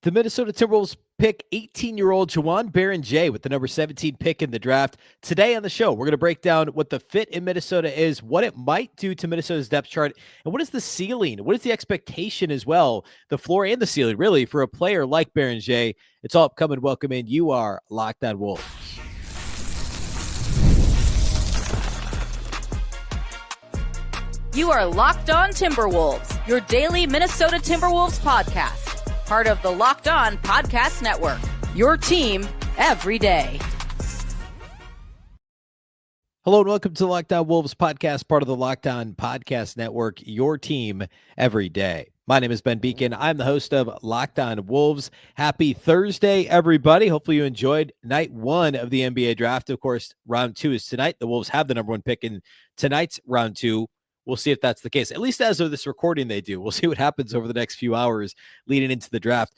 The Minnesota Timberwolves pick 18-year-old Joan Beringer with the number 17 pick in the draft. Today on the show, we're going to break down what the fit in Minnesota is, what it might do to Minnesota's depth chart, and what is the ceiling? What is the expectation as well, the floor and the ceiling, really, for a player like Beringer? It's all upcoming. Welcome in. You are Locked On Wolves. You are Locked On Timberwolves, your daily Minnesota Timberwolves podcast. Part of the Locked On Podcast Network, your team every day. Hello and welcome to the Locked On Wolves podcast, part of the Locked On Podcast Network, your team every day. My name is Ben Beecken. I'm the host of Locked On Wolves. Happy Thursday, everybody. Hopefully you enjoyed night one of the NBA draft. Of course, round two is tonight. The Wolves have the number one pick in tonight's round two. We'll see if that's the case. At least as of this recording, they do. We'll see what happens over the next few hours leading into the draft.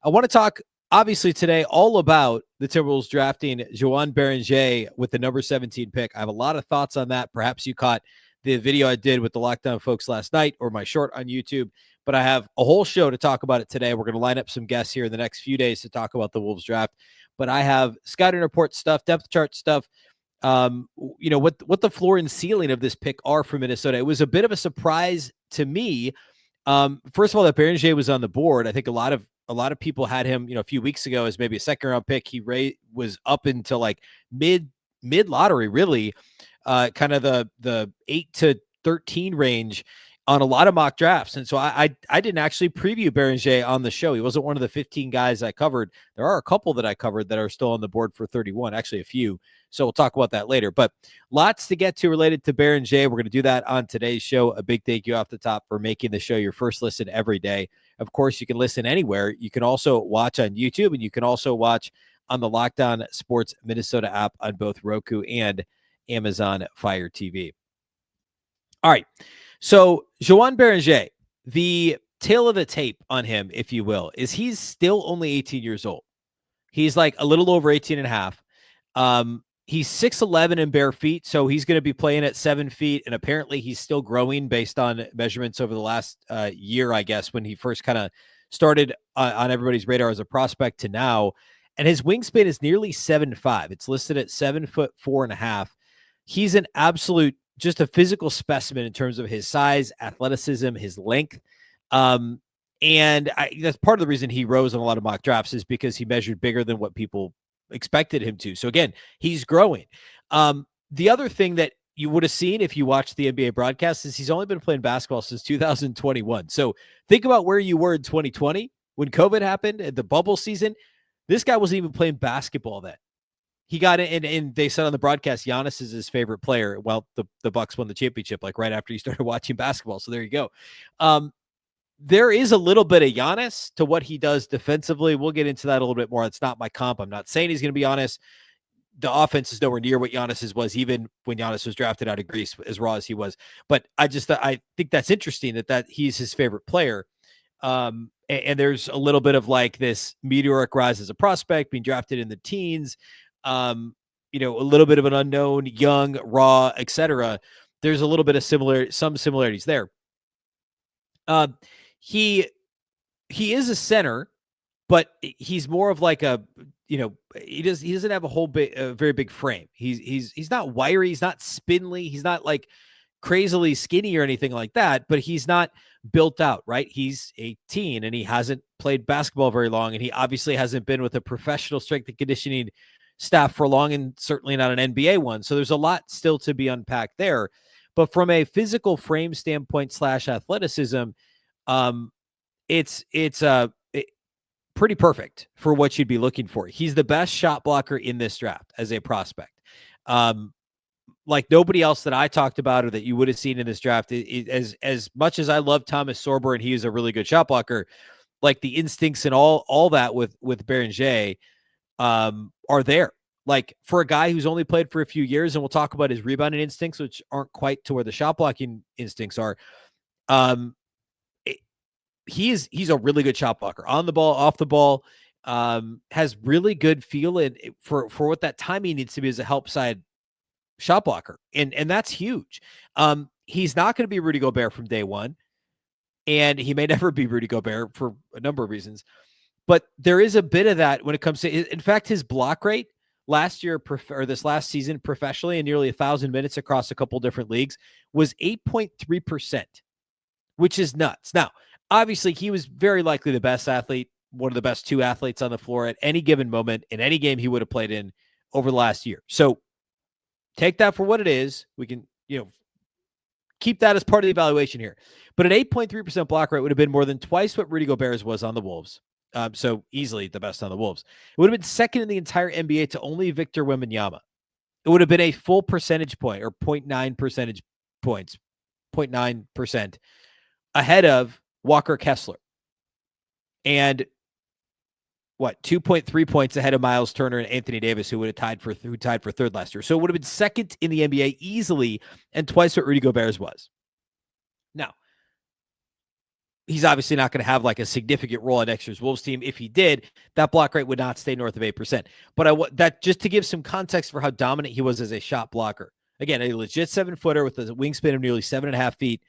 I want to talk, obviously, today all about the Timberwolves drafting Joan Beringer with the number 17 pick. I have a lot of thoughts on that. Perhaps you caught the video I did with the Lockdown folks last night or my short on YouTube, but I have a whole show to talk about it today. We're going to line up some guests here in the next few days to talk about the Wolves draft, but I have scouting report stuff, depth chart stuff, what the floor and ceiling of this pick are for Minnesota. It was a bit of a surprise to me. First of all, that Beringer was on the board. I think a lot of people had him, a few weeks ago as maybe a second round pick. He was up into like mid lottery, really, kind of the 8 to 13 range on a lot of mock drafts. And so I didn't actually preview Beringer on the show. He wasn't one of the 15 guys I covered. There are a couple that I covered that are still on the board for 31, actually a few. So we'll talk about that later, but lots to get to related to Beringer. We're going to do that on today's show. A big thank you off the top for making the show your first listen every day. Of course, you can listen anywhere. You can also watch on YouTube, and you can also watch on the Locked On Sports Minnesota app on both Roku and Amazon Fire TV. All right. So Joan Beringer, the tail of the tape on him, if you will, is he's still only 18 years old. He's like a little over 18 and a half. He's 6'11" in bare feet, so he's going to be playing at 7 feet, and apparently he's still growing based on measurements over the last year, I guess, when he first kind of started on everybody's radar as a prospect to now. And his wingspan is nearly 7'5". It's listed at 7'4.5". He's an absolute, just a physical specimen in terms of his size, athleticism, his length. And that's part of the reason he rose on a lot of mock drafts, is because he measured bigger than what people expected him to. So again, he's growing. The other thing that you would have seen if you watched the NBA broadcast is he's only been playing basketball since 2021. So think about where you were in 2020 when COVID happened at the bubble season. This guy wasn't even playing basketball then. He got it, and they said on the broadcast, Giannis is his favorite player. Well, the Bucks won the championship like right after he started watching basketball. So there you go. There is a little bit of Giannis to what he does defensively. We'll get into that a little bit more. It's not my comp. I'm not saying he's going to be honest. The offense is nowhere near what Giannis's was, even when Giannis was drafted out of Greece, as raw as he was. But I think that's interesting that he's his favorite player. And there's a little bit of like this meteoric rise as a prospect, being drafted in the teens, a little bit of an unknown, young, raw, etc. There's a little bit of some similarities there. He is a center, but he's more of like a, he doesn't have a very big frame. He's not wiry. He's not spindly. He's not like crazily skinny or anything like that, but he's not built out, right? He's 18 and he hasn't played basketball very long. And he obviously hasn't been with a professional strength and conditioning staff for long, and certainly not an NBA one. So there's a lot still to be unpacked there. But from a physical frame standpoint / athleticism, it's pretty perfect for what you'd be looking for. He's the best shot blocker in this draft as a prospect. Like nobody else that I talked about or that you would have seen in this draft. As much as I love Thomas Sorber and he is a really good shot blocker, like the instincts and all that with Beringer are there. Like for a guy who's only played for a few years, and we'll talk about his rebounding instincts, which aren't quite to where the shot blocking instincts are. He's a really good shot blocker on the ball, off the ball, has really good feel for what that timing needs to be as a help side shot blocker. And that's huge. He's not going to be Rudy Gobert from day one, and he may never be Rudy Gobert for a number of reasons. But there is a bit of that when it comes to, in fact, his block rate last year or this last season professionally in nearly 1,000 minutes across a couple different leagues was 8.3%, which is nuts. Now, obviously, he was very likely the best athlete, one of the best two athletes on the floor at any given moment in any game he would have played in over the last year. So take that for what it is. We can, keep that as part of the evaluation here. But an 8.3% block rate would have been more than twice what Rudy Gobert was on the Wolves. So easily the best on the Wolves. It would have been second in the entire NBA to only Victor Wembanyama. It would have been a full percentage point or 0.9 percentage points, 0.9% ahead of Walker Kessler. And 2.3 points ahead of Miles Turner and Anthony Davis, who tied for third last year. So it would have been second in the NBA easily and twice what Rudy Gobert's was. Now, he's obviously not going to have like a significant role on next year's Wolves team. If he did, that block rate would not stay north of 8%. But that just to give some context for how dominant he was as a shot blocker. Again, a legit 7-footer with a wingspan of nearly 7.5 feet.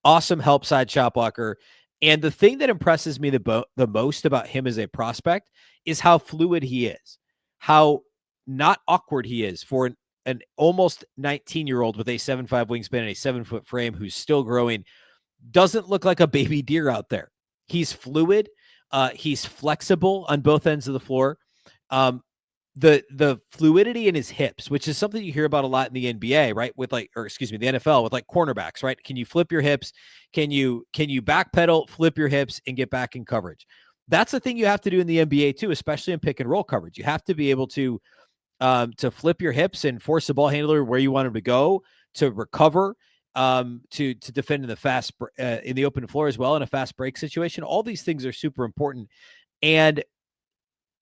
Awesome help side shot blocker. And the thing that impresses me the most about him as a prospect is how fluid he is, how not awkward he is for an almost 19-year-old with a 7'5" wingspan and a 7-foot frame who's still growing. Doesn't look like a baby deer out there. He's fluid. He's flexible on both ends of the floor. The fluidity in his hips, which is something you hear about a lot in the NBA, right? The NFL with like cornerbacks, right? Can you flip your hips? Can you backpedal, flip your hips, and get back in coverage? That's the thing you have to do in the NBA too, especially in pick and roll coverage. You have to be able to flip your hips and force the ball handler where you want him to go, to recover, to defend in the in the open floor as well in a fast break situation. All these things are super important, and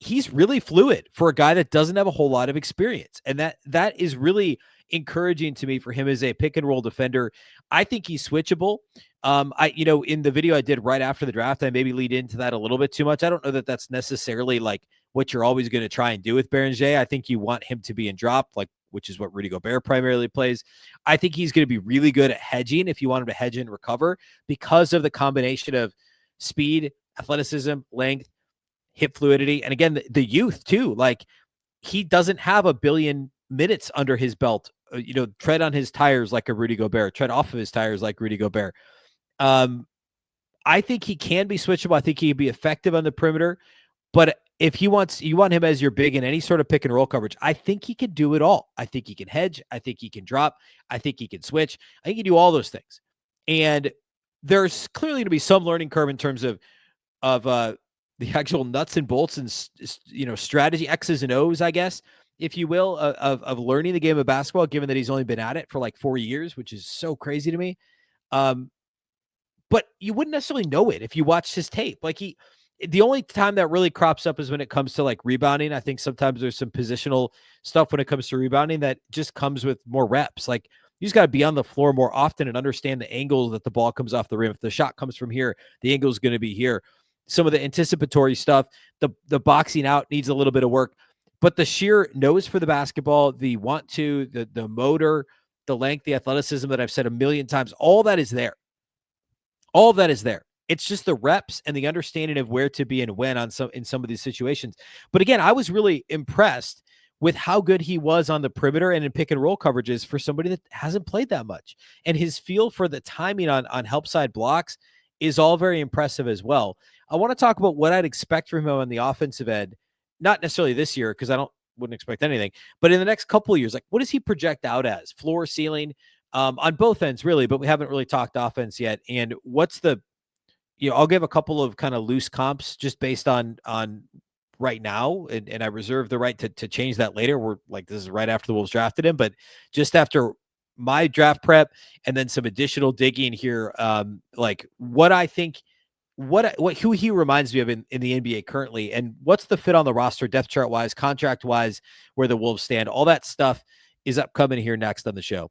he's really fluid for a guy that doesn't have a whole lot of experience. And that is really encouraging to me for him as a pick and roll defender. I think he's switchable. In the video I did right after the draft, I maybe lead into that a little bit too much. I don't know that that's necessarily like what you're always going to try and do with Beringer. I think you want him to be in drop, which is what Rudy Gobert primarily plays. I think he's going to be really good at hedging if you want him to hedge and recover because of the combination of speed, athleticism, length, hip fluidity, and again, the youth too. Like, he doesn't have a billion minutes under his belt. Tread on his tires like a Rudy Gobert. Tread off of his tires like Rudy Gobert. I think he can be switchable. I think he'd be effective on the perimeter. But if you want him as your big in any sort of pick and roll coverage, I think he can do it all. I think he can hedge. I think he can drop. I think he can switch. I think he can do all those things. And there's clearly going to be some learning curve in terms of the actual nuts and bolts and strategy, X's and O's, I guess, if you will, of learning the game of basketball, given that he's only been at it for like 4 years, which is so crazy to me. But you wouldn't necessarily know it if you watched his tape. The only time that really crops up is when it comes to like rebounding. I think sometimes there's some positional stuff when it comes to rebounding that just comes with more reps. Like, you just got to be on the floor more often and understand the angle that the ball comes off the rim. If the shot comes from here, the angle is going to be here. Some of the anticipatory stuff, the boxing out needs a little bit of work, but the sheer nose for the basketball, the want to, the motor, the length, the athleticism that I've said a million times, all that is there. All that is there. It's just the reps and the understanding of where to be and when in some of these situations. But again, I was really impressed with how good he was on the perimeter and in pick and roll coverages for somebody that hasn't played that much. And his feel for the timing on help side blocks is all very impressive as well. I want to talk about what I'd expect from him on the offensive end, not necessarily this year, because wouldn't expect anything, but in the next couple of years. Like, what does he project out as? Floor, ceiling, on both ends, really, but we haven't really talked offense yet. And what's I'll give a couple of kind of loose comps just based on right now, and I reserve the right to change that later. We're like, this is right after the Wolves drafted him, but just after my draft prep and then some additional digging here, like what I think, who he reminds me of in the NBA currently, and what's the fit on the roster, depth chart wise, contract wise, where the Wolves stand. All that stuff is upcoming here next on the show.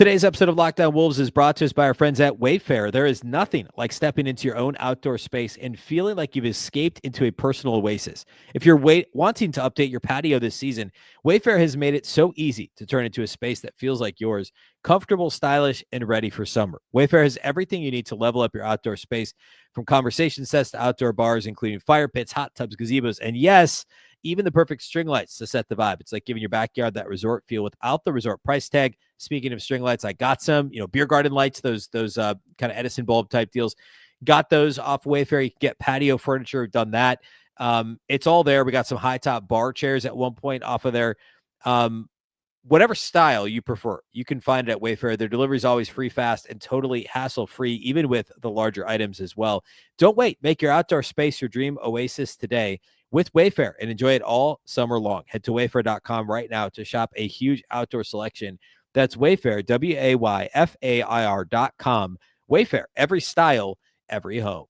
Today's episode of Locked On Wolves is brought to us by our friends at Wayfair. There is nothing like stepping into your own outdoor space and feeling like you've escaped into a personal oasis. If you're wanting to update your patio this season, Wayfair has made it so easy to turn into a space that feels like yours, comfortable, stylish, and ready for summer. Wayfair has everything you need to level up your outdoor space, from conversation sets to outdoor bars, including fire pits, hot tubs, gazebos, and yes, even the perfect string lights to set the vibe. It's like giving your backyard that resort feel without the resort price tag. Speaking of string lights, I got some, beer garden lights, those kind of Edison bulb type deals. Got those off Wayfair. You can get patio furniture. We've done that. It's all there. We got some high top bar chairs at one point off of there. Whatever style you prefer, you can find it at Wayfair. Their delivery is always free, fast, and totally hassle-free, even with the larger items as well. Don't wait. Make your outdoor space your dream oasis today with Wayfair and enjoy it all summer long. Head to wayfair.com right now to shop a huge outdoor selection. That's Wayfair, WAYFAIR.com. Wayfair, every style, every home.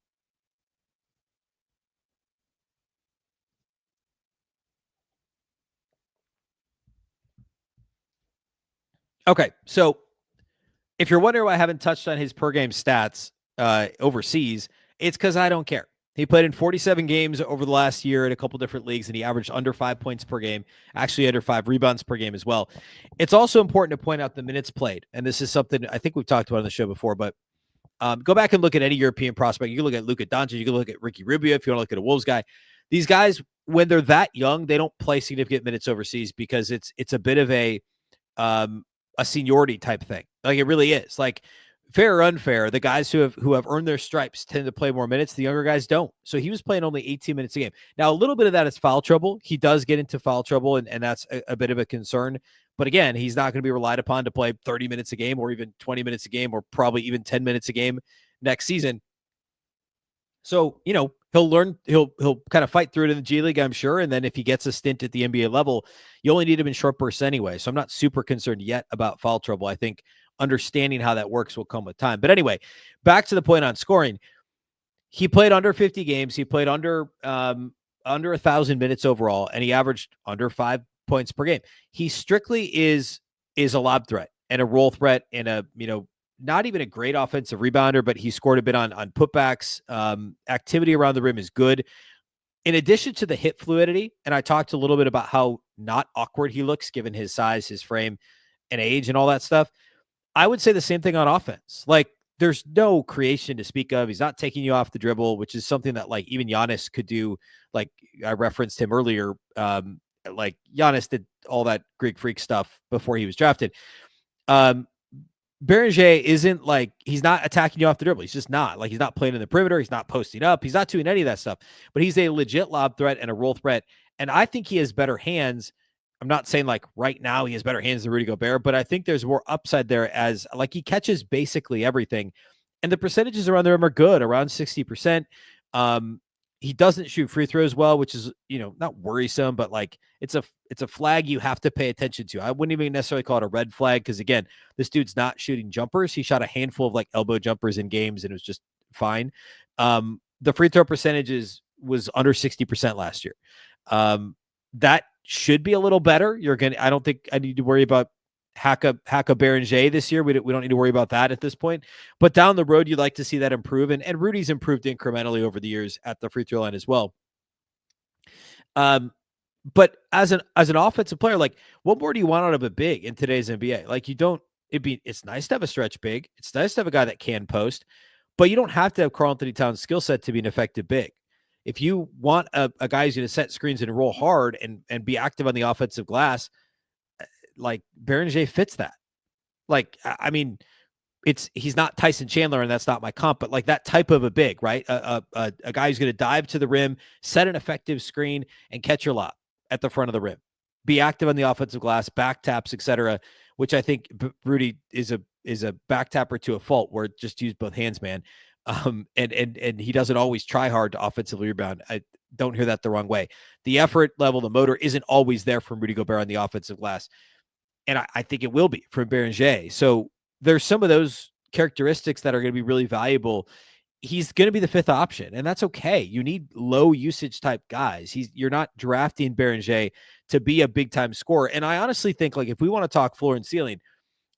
Okay, so if you're wondering why I haven't touched on his per game stats overseas, it's because I don't care. He played in 47 games over the last year in a couple different leagues, and he averaged under 5 points per game, actually under 5 rebounds per game as well. It's also important to point out the minutes played, and this is something I think we've talked about on the show before, but go back and look at any European prospect. You can look at Luka Doncic, you can look at Ricky Rubio if you want to look at a Wolves guy. These guys, when they're that young, they don't play significant minutes overseas because it's a bit of a seniority type thing. Like it really is. Like fair or unfair, the guys who have earned their stripes tend to play more minutes. The younger guys don't. So he was playing only 18 minutes a game. Now, a little bit of that is foul trouble. He does get into foul trouble, and that's a bit of a concern. But again, he's not going to be relied upon to play 30 minutes a game or even 20 minutes a game or probably even 10 minutes a game next season. So, he'll learn, he'll kind of fight through it in the G League, I'm sure. And then if he gets a stint at the NBA level, you only need him in short bursts anyway. So I'm not super concerned yet about foul trouble. I think understanding how that works will come with time. But anyway, back to the point on scoring. He played under 50 games. He played under 1,000 minutes overall, and he averaged under 5 points per game. He strictly is a lob threat and a roll threat and a, not even a great offensive rebounder, but he scored a bit on putbacks. Activity around the rim is good. In addition to the hip fluidity, and I talked a little bit about how not awkward he looks given his size, his frame, and age and all that stuff, I would say the same thing on offense. Like, there's no creation to speak of. He's not taking you off the dribble, which is something that, like, even Giannis could do. Like, I referenced him earlier. Like, Giannis did all that Greek freak stuff before he was drafted. Beringer isn't like, he's not attacking you off the dribble. He's just not. Like, he's not playing in the perimeter. He's not posting up. He's not doing any of that stuff. But he's a legit lob threat and a roll threat. And I think he has better hands. I'm not saying like right now he has better hands than Rudy Gobert, but I think there's more upside there as like he catches basically everything. And the percentages around the rim are good, around 60%. He doesn't shoot free throws well, which is, not worrisome, but like it's a flag you have to pay attention to. I wouldn't even necessarily call it a red flag because, again, this dude's not shooting jumpers. He shot a handful of like elbow jumpers in games and it was just fine. The free throw percentages was under 60% last year. That should be a little better. I don't think I need to worry about Haka Beringer this year. We don't need to worry about that at this point. But down the road, you'd like to see that improve. And Rudy's improved incrementally over the years at the free throw line as well. But as an offensive player, like, what more do you want out of a big in today's NBA? Like, it's nice to have a stretch big. It's nice to have a guy that can post, but you don't have to have Karl-Anthony Towns' skill set to be an effective big. If you want a guy who's going to set screens and roll hard and be active on the offensive glass, like Beringer fits that. Like, I mean, he's not Tyson Chandler, and that's not my comp, but like that type of a big, right? A guy who's going to dive to the rim, set an effective screen, and catch your lob at the front of the rim. Be active on the offensive glass, back taps, etc. Which I think Rudy is a back tapper to a fault, where just use both hands, man. And he doesn't always try hard to offensively rebound. I don't hear that the wrong way. The effort level, the motor isn't always there from Rudy Gobert on the offensive glass. And I think it will be from Beringer. So there's some of those characteristics that are going to be really valuable. He's going to be the fifth option, and that's okay. You need low usage type guys. You're not drafting Beringer to be a big time scorer. And I honestly think, like, if we want to talk floor and ceiling,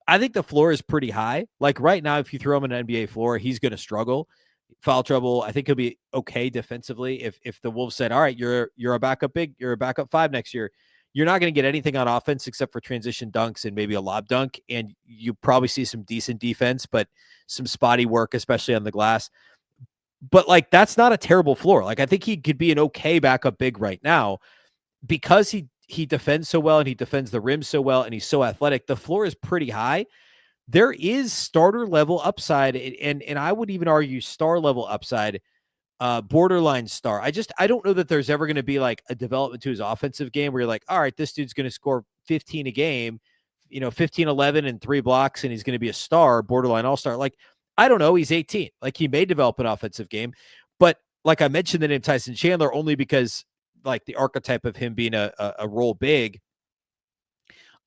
I think the floor is pretty high. Like right now, if you throw him an NBA floor, he's going to struggle. Foul trouble. I think he'll be okay defensively. If the Wolves said, "All right, you're a backup big, you're a backup 5 next year," you're not going to get anything on offense except for transition dunks and maybe a lob dunk, and you probably see some decent defense, but some spotty work, especially on the glass. But like that's not a terrible floor. Like I think he could be an okay backup big right now because he defends so well and he defends the rim so well and he's so athletic. The floor is pretty high. There is starter level upside, and I would even argue star level upside, borderline star. I don't know that there's ever going to be like a development to his offensive game where you're like, all right, this dude's going to score 15 a game, 15, 11 and 3 blocks, and he's going to be a star, borderline all-star. Like, I don't know. He's 18. Like he may develop an offensive game, but like I mentioned the name Tyson Chandler only because like the archetype of him being a role big,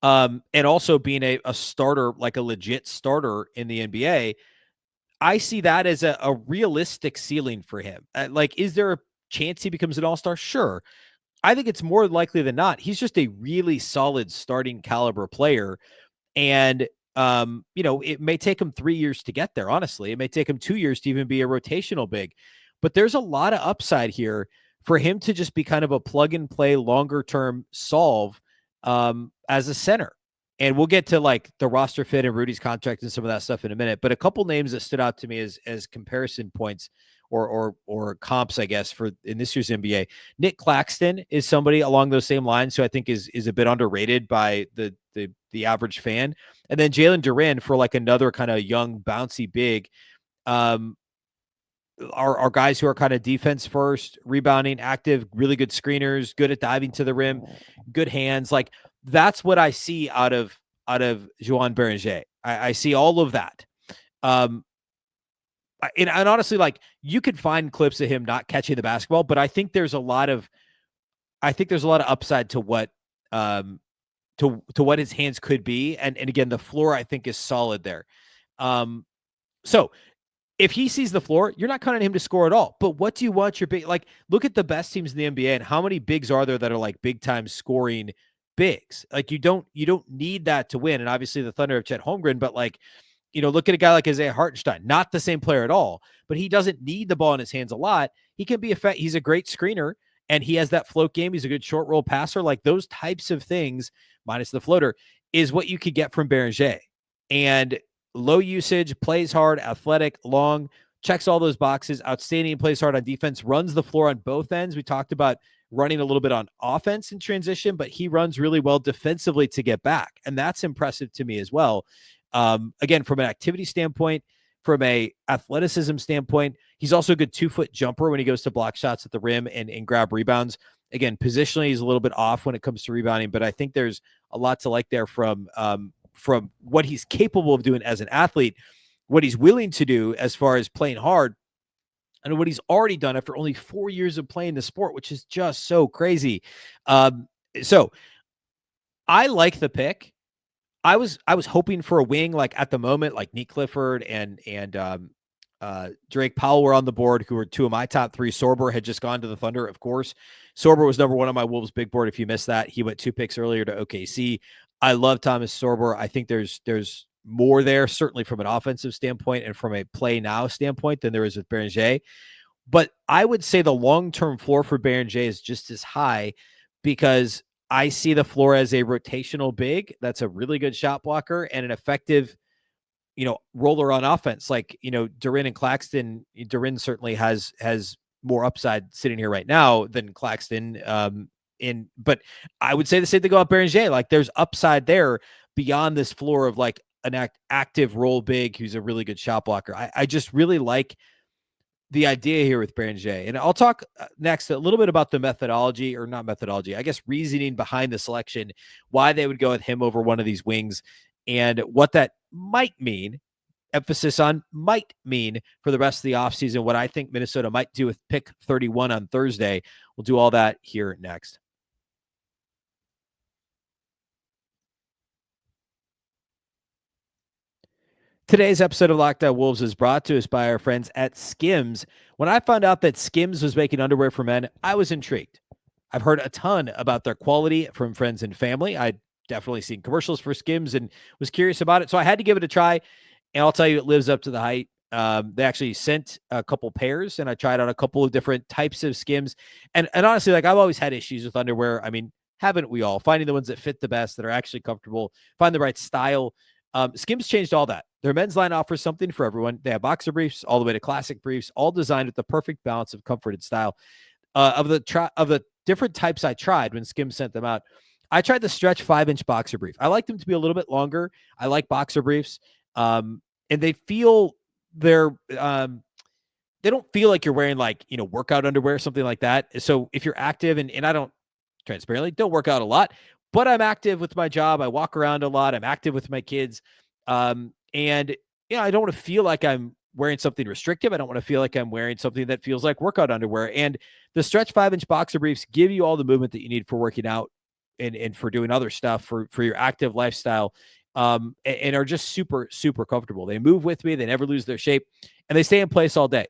and also being a starter, like a legit starter in the NBA. I see that as a realistic ceiling for him. Like, is there a chance he becomes an all-star? Sure. I think it's more likely than not. He's just a really solid starting caliber player. And, it may take him 3 years to get there. Honestly, it may take him 2 years to even be a rotational big, but there's a lot of upside here for him to just be kind of a plug and play longer term solve, as a center. And we'll get to like the roster fit and Rudy's contract and some of that stuff in a minute. But a couple names that stood out to me as comparison points or comps, I guess, for in this year's NBA. Nick Claxton is somebody along those same lines who I think is a bit underrated by the average fan. And then Jalen Duren for like another kind of young, bouncy big. Are guys who are kind of defense first, rebounding, active, really good screeners, good at diving to the rim, good hands. Like that's what I see out of Joan Beringer. I see all of that. And honestly, like you could find clips of him not catching the basketball, but I think there's a lot of upside to what to what his hands could be. And again, the floor I think is solid there. So if he sees the floor, you're not counting him to score at all. But what do you want your big, like, look at the best teams in the NBA and how many bigs are there that are like big time scoring bigs? Like you don't need that to win. And obviously the Thunder have Chet Holmgren, but like, look at a guy like Isaiah Hartenstein, not the same player at all, but he doesn't need the ball in his hands a lot. He can be he's a great screener and he has that float game. He's a good short roll passer. Like those types of things, minus the floater, is what you could get from Beringer. And low usage, plays hard, athletic, long, checks all those boxes, outstanding, plays hard on defense, runs the floor on both ends. We talked about running a little bit on offense in transition, but he runs really well defensively to get back. And that's impressive to me as well. Again, from an activity standpoint, from a athleticism standpoint, he's also a good 2-foot jumper when he goes to block shots at the rim and grab rebounds. Again, positionally, he's a little bit off when it comes to rebounding, but I think there's a lot to like there from what he's capable of doing as an athlete, what he's willing to do as far as playing hard, and what he's already done after only 4 years of playing the sport, which is just so crazy. So I like the pick. I was hoping for a wing, like at the moment, like Nick Clifford and Drake Powell were on the board, who were two of my top 3. Sorber had just gone to the Thunder, of course. Sorber was number 1 on my Wolves big board. If you missed that, he went 2 picks earlier to OKC. I love Thomas Sorber. I think there's more there, certainly from an offensive standpoint and from a play now standpoint than there is with Beringer. But I would say the long-term floor for Beringer is just as high because I see the floor as a rotational big. That's a really good shot blocker and an effective, roller on offense. Like, Duren and Claxton. Duren certainly has more upside sitting here right now than Claxton. But I would say the same thing about Beringer. Like there's upside there beyond this floor of like an active role big who's a really good shot blocker. I just really like the idea here with Beringer. And I'll talk next a little bit about the methodology, or not methodology, I guess reasoning behind the selection, why they would go with him over one of these wings, and what that might mean, emphasis on might mean, for the rest of the offseason, what I think Minnesota might do with pick 31 on Thursday. We'll do all that here next. Today's episode of Locked On Wolves is brought to us by our friends at Skims. When I found out that Skims was making underwear for men, I was intrigued. I've heard a ton about their quality from friends and family. I'd definitely seen commercials for Skims and was curious about it. So I had to give it a try, and I'll tell you, it lives up to the hype. They actually sent a couple pairs, and I tried out a couple of different types of Skims. And honestly, like, I've always had issues with underwear. I mean, haven't we all? Finding the ones that fit the best, that are actually comfortable, find the right style. Skims changed all that. Their men's line offers something for everyone. They have boxer briefs all the way to classic briefs, all designed with the perfect balance of comfort and style. Of the different types I tried when Skims sent them out, I tried the stretch 5-inch boxer brief. I like them to be a little bit longer. I like boxer briefs, and they feel they don't feel like you're wearing, like, workout underwear or something like that. So if you're active, and I don't, transparently, don't work out a lot, but I'm active with my job. I walk around a lot. I'm active with my kids. And I don't want to feel like I'm wearing something restrictive. I don't want to feel like I'm wearing something that feels like workout underwear. And the stretch 5-inch boxer briefs give you all the movement that you need for working out and for doing other stuff for your active lifestyle. And are just super, super comfortable. They move with me. They never lose their shape, and they stay in place all day.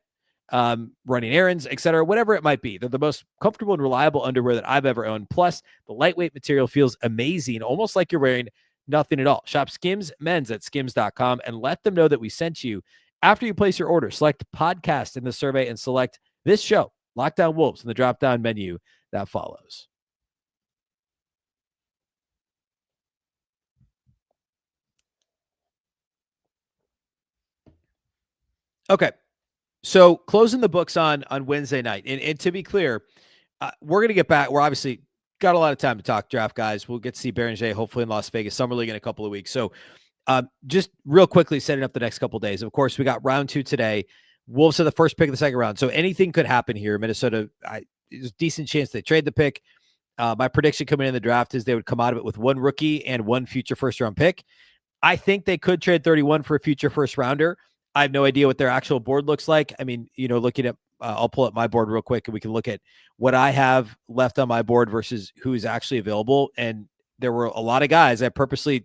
Running errands, etc., whatever it might be. They're the most comfortable and reliable underwear that I've ever owned. Plus, the lightweight material feels amazing, almost like you're wearing nothing at all. Shop Skims Men's at skims.com and let them know that we sent you. After you place your order, select podcast in the survey and select this show, Locked On Wolves, in the drop-down menu that follows. Okay. So closing the books on Wednesday night. And to be clear, we're going to get back. We're obviously got a lot of time to talk draft, guys. We'll get to see Beringer hopefully in Las Vegas Summer League in a couple of weeks. So just real quickly setting up the next couple of days. Of course, we got round 2 today. Wolves are the first pick of the second round. So anything could happen here. Minnesota, there's a decent chance they trade the pick. My prediction coming in the draft is they would come out of it with 1 rookie and 1 future first-round pick. I think they could trade 31 for a future first-rounder. I have no idea what their actual board looks like. I mean, looking at, I'll pull up my board real quick and we can look at what I have left on my board versus who is actually available. And there were a lot of guys. I purposely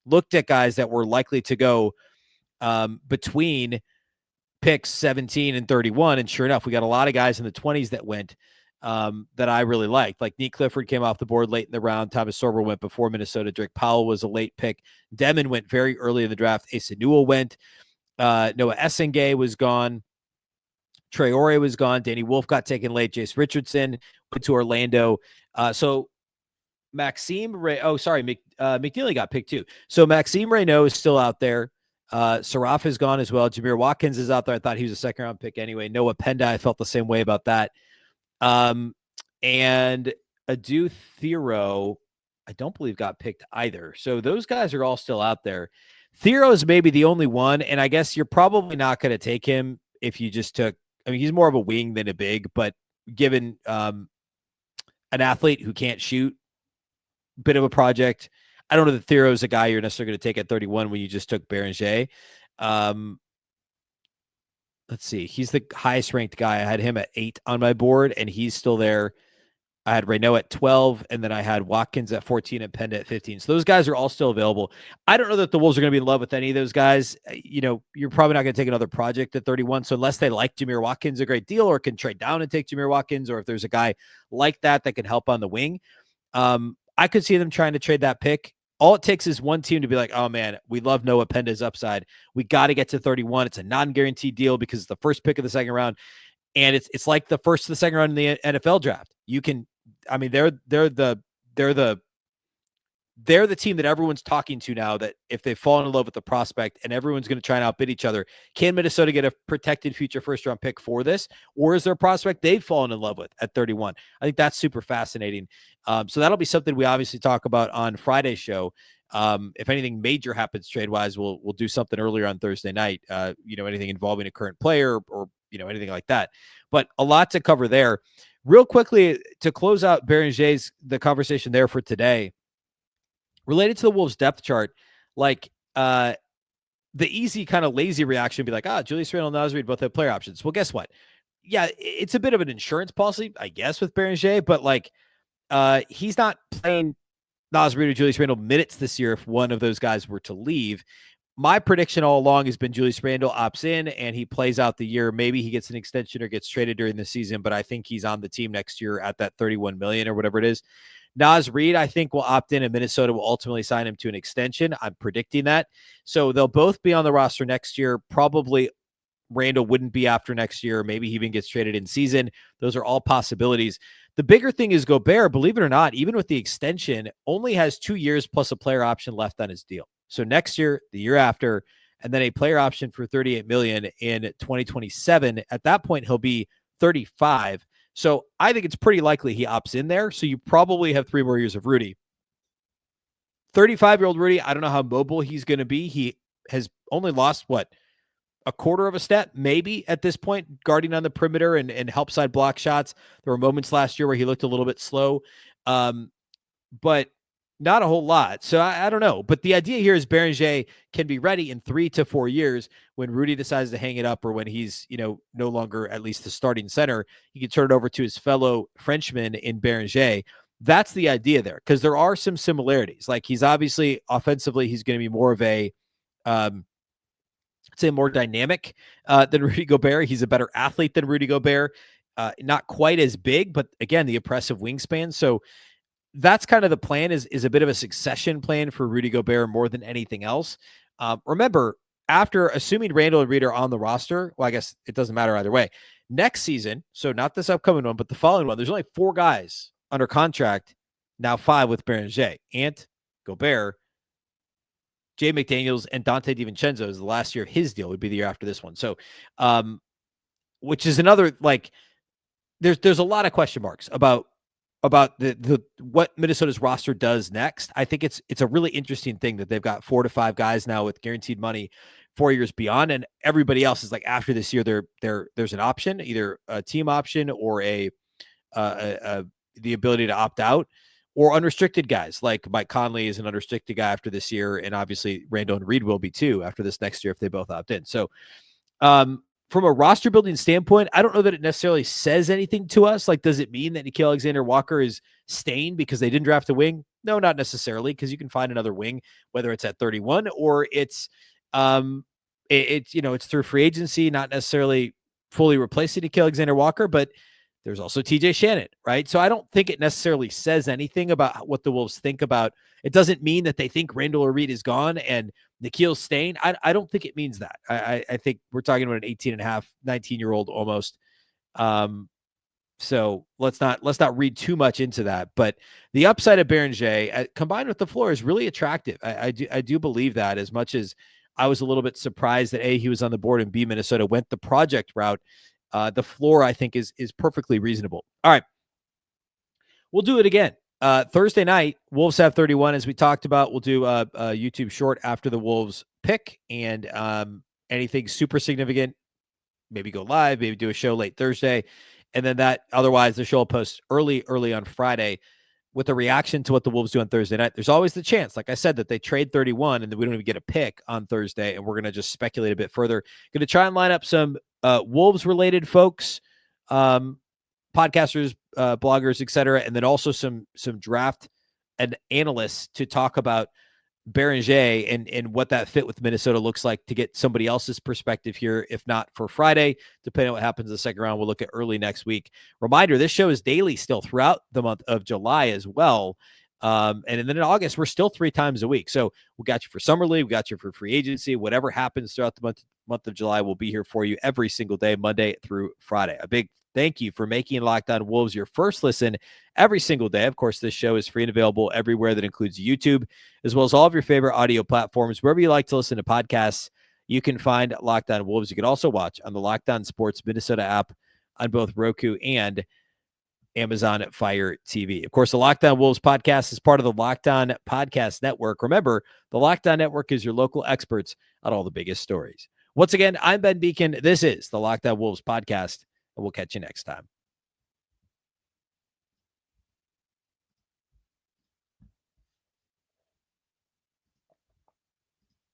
looked at guys that were likely to go between picks 17 and 31. And sure enough, we got a lot of guys in the 20s that went that I really liked. Like Neat Clifford came off the board late in the round. Thomas Sorber went before Minnesota. Drake Powell was a late pick. Demon went very early in the draft. Asa Newell went. Noah Essengay was gone. Traore was gone. Danny Wolf got taken late. Jace Richardson went to Orlando. So Maxime McNeely got picked too. So Maxime Reynaud is still out there. Saraf is gone as well. Jameer Watkins is out there. I thought he was a second-round pick anyway. Noah Penda, I felt the same way about that. And Adu Thero, I don't believe got picked either. So those guys are all still out there. Thero is maybe the only one, and I guess you're probably not going to take him if you just took. I mean, he's more of a wing than a big, but given an athlete who can't shoot, bit of a project. I don't know that Thero is a guy you're necessarily going to take at 31 when you just took Beringer. Let's see. He's the highest ranked guy. I had him at 8 on my board, and he's still there. I had Reynaud at 12, and then I had Watkins at 14 and Penda at 15. So those guys are all still available. I don't know that the Wolves are going to be in love with any of those guys. You're probably not going to take another project at 31. So unless they like Jameer Watkins a great deal or can trade down and take Jameer Watkins, or if there's a guy like that can help on the wing, I could see them trying to trade that pick. All it takes is one team to be like, oh, man, we love Noah Penda's upside. We got to get to 31. It's a non-guaranteed deal because it's the first pick of the second round. And it's like the first of the second round in the NFL draft. You can, I mean, they're the team that everyone's talking to now, that if they fall in love with the prospect and everyone's going to try and outbid each other, can Minnesota get a protected future first round pick for this? Or is there a prospect they've fallen in love with at 31? I think that's super fascinating. So that'll be something we obviously talk about on Friday's show. If anything major happens trade wise, we'll do something earlier on Thursday night, anything involving a current player or anything like that, but a lot to cover there. Real quickly to close out Beringer's, the conversation there for today related to the Wolves depth chart, like the easy kind of lazy reaction would be like, Julius Randle and Naz Reid both have player options. Well, guess what? Yeah, it's a bit of an insurance policy, I guess, with Beringer, but like he's not playing Naz Reid or Julius Randle minutes this year if one of those guys were to leave. My prediction all along has been Julius Randle opts in and he plays out the year. Maybe he gets an extension or gets traded during the season, but I think he's on the team next year at that $31 million or whatever it is. Naz Reid, I think, will opt in, and Minnesota will ultimately sign him to an extension. I'm predicting that. So they'll both be on the roster next year. Probably Randle wouldn't be after next year. Maybe he even gets traded in season. Those are all possibilities. The bigger thing is Gobert, believe it or not, even with the extension, only has 2 years plus a player option left on his deal. So next year, the year after, and then a player option for $38 million in 2027. At that point, he'll be 35. So I think it's pretty likely he opts in there. So you probably have 3 more years of Rudy. 35-year-old Rudy, I don't know how mobile he's going to be. He has only lost, a quarter of a step, maybe at this point, guarding on the perimeter and help side block shots. There were moments last year where he looked a little bit slow, but not a whole lot. So I don't know. But the idea here is Beringer can be ready in 3 to 4 years when Rudy decides to hang it up, or when he's, no longer at least the starting center. He can turn it over to his fellow Frenchman in Beringer. That's the idea there, because there are some similarities. Like, he's obviously offensively, he's going to be more of a, say, more dynamic than Rudy Gobert. He's a better athlete than Rudy Gobert. Not quite as big, but again, the impressive wingspan. So that's kind of the plan, is a bit of a succession plan for Rudy Gobert more than anything else. Remember, after assuming Randle and Reid are on the roster, well, I guess it doesn't matter either way. Next season, so not this upcoming one, but the following one, there's only 4 guys under contract, now 5 with Beringer. Ant, Gobert, Jay McDaniels, and Dante DiVincenzo is the last year of his deal. Would be the year after this one. So, which is another, like, there's a lot of question marks about the what Minnesota's roster does next. I think it's a really interesting thing that they've got 4 to 5 guys now with guaranteed money 4 years beyond, and everybody else is like, after this year, there's an option, either a team option or the ability to opt out, or unrestricted guys like Mike Conley is an unrestricted guy after this year. And obviously Randle and Reid will be too after this next year if they both opt in. So from a roster building standpoint, I don't know that it necessarily says anything to us. Like, does it mean that Nickeil Alexander-Walker is staying because they didn't draft a wing? No, not necessarily, because you can find another wing, whether it's at 31 or it's it's through free agency, not necessarily fully replacing Nickeil Alexander-Walker, but there's also TJ Shannon, right? So I don't think it necessarily says anything about what the Wolves think about. It doesn't mean that they think Randle or Reid is gone and Nickeil's staying. I don't think it means that. I think we're talking about an 18 and a half, 19-year-old almost. So let's not read too much into that. But the upside of Beringer combined with the floor is really attractive. I do believe that, as much as I was a little bit surprised that A, he was on the board, and B, Minnesota went the project route. The floor, I think, is perfectly reasonable. All right. We'll do it again. Thursday night, Wolves have 31, as we talked about. We'll do a YouTube short after the Wolves pick, and anything super significant, maybe go live, maybe do a show late Thursday. And then otherwise the show will post early on Friday with a reaction to what the Wolves do on Thursday night. There's always the chance, like I said, that they trade 31 and then we don't even get a pick on Thursday, and we're going to just speculate a bit further. Going to try and line up some Wolves related folks, podcasters, bloggers, etc., and then also some draft and analysts to talk about Beringer and what that fit with Minnesota looks like, to get somebody else's perspective here. If not for Friday, depending on what happens in the second round, we'll look at early next week. Reminder, this show is daily still throughout the month of July as well. And then in August, we're still 3 times a week. So we got you for Summer League, we got you for free agency, whatever happens throughout the month of July, we'll be here for you every single day, Monday through Friday. A big thank you for making Locked On Wolves your first listen every single day. Of course, this show is free and available everywhere. That includes YouTube, as well as all of your favorite audio platforms. Wherever you like to listen to podcasts, you can find Locked On Wolves. You can also watch on the Locked On Sports Minnesota app on both Roku and Amazon Fire TV. Of course, the Locked On Wolves podcast is part of the Locked On Podcast Network. Remember, the Locked On Network is your local experts on all the biggest stories. Once again, I'm Ben Beecken. This is the Locked On Wolves podcast, and we'll catch you next time.